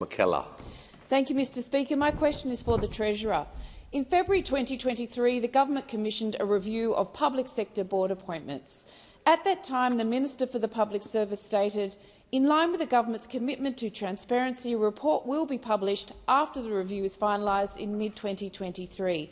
McKellar. Thank you, Mr Speaker. My question is for the Treasurer. In February 2023, the government commissioned a review of public sector board appointments. At that time, the Minister for the Public Service stated, in line with the government's commitment to transparency, a report will be published after the review is finalised in mid-2023.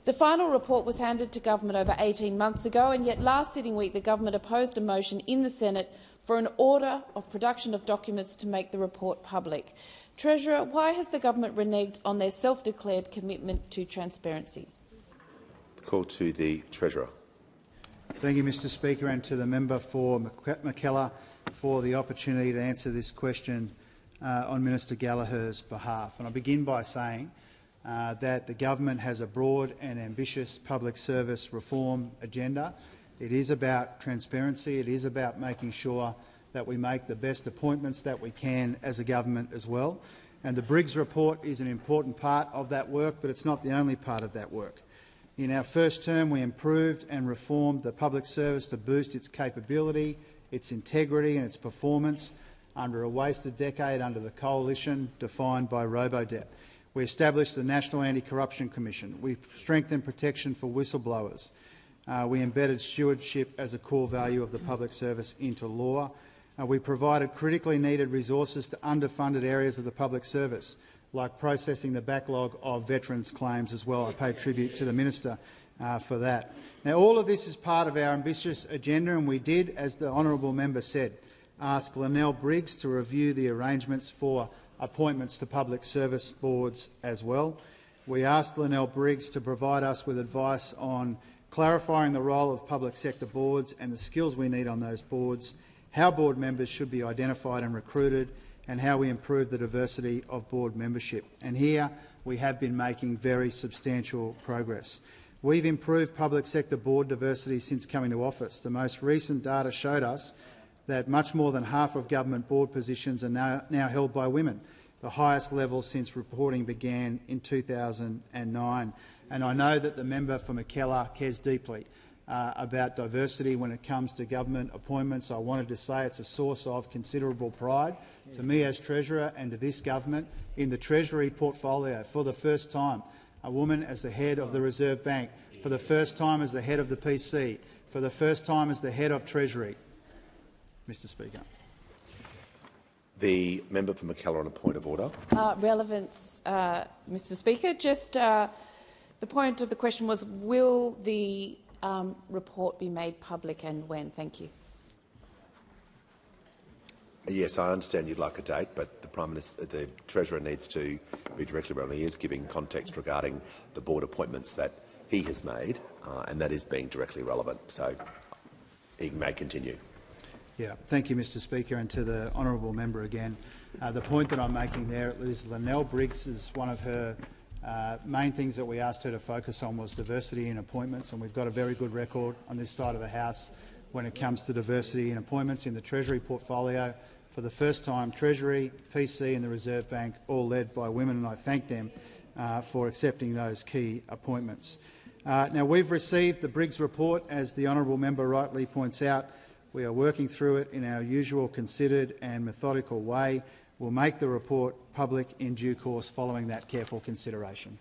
The final report was handed to government over 18 months ago, and yet last sitting week the government opposed a motion in the Senate for an order of production of documents to make the report public. Treasurer, why has the government reneged on their self-declared commitment to transparency? Call to the Treasurer. Thank you, Mr Speaker, and to the member for McKellar for the opportunity to answer this question on Minister Gallagher's behalf. And I begin by saying that the government has a broad and ambitious public service reform agenda. It is about transparency. It is about making sure that we make the best appointments that we can as a government as well. And the Briggs Report is an important part of that work, but it's not the only part of that work. In our first term, we improved and reformed the public service to boost its capability, its integrity and its performance under a wasted decade under the coalition defined by Robodebt. We established the National Anti-Corruption Commission. We strengthened protection for whistleblowers. We embedded stewardship as a core value of the public service into law. We provided critically needed resources to underfunded areas of the public service, like processing the backlog of veterans' claims as well. I pay tribute to the Minister for that. Now, all of this is part of our ambitious agenda, and we did, as the honourable member said, ask Linnell Briggs to review the arrangements for appointments to public service boards as well. We asked Linnell Briggs to provide us with advice on clarifying the role of public sector boards and the skills we need on those boards, how board members should be identified and recruited, and how we improve the diversity of board membership. And here we have been making very substantial progress. We've improved public sector board diversity since coming to office. The most recent data showed us that much more than half of government board positions are now held by women, the highest level since reporting began in 2009. And I know that the member for McKellar cares deeply about diversity when it comes to government appointments. I wanted to say it's a source of considerable pride to me as Treasurer and to this government. In the Treasury portfolio, for the first time, a woman as the head of the Reserve Bank, for the first time as the head of the PC, for the first time as the head of Treasury. Mr Speaker. The member for McKellar on a point of order. Relevance, Mr Speaker. Just the point of the question was, will the report be made public and when? Thank you. Yes, I understand you'd like a date, but the Treasurer needs to be directly relevant. He is giving context regarding the board appointments that he has made, and that is being directly relevant. So he may continue. Yeah, thank you, Mr Speaker, and to the honourable member again. The point that I'm making there is Linnell Briggs is one of her main things that we asked her to focus on was diversity in appointments, and we've got a very good record on this side of the House when it comes to diversity in appointments in the Treasury portfolio. For the first time, Treasury, PC and the Reserve Bank all led by women, and I thank them for accepting those key appointments. Now, we've received the Briggs Report, as the honourable member rightly points out. We are working through it in our usual considered and methodical way. We'll make the report public in due course following that careful consideration.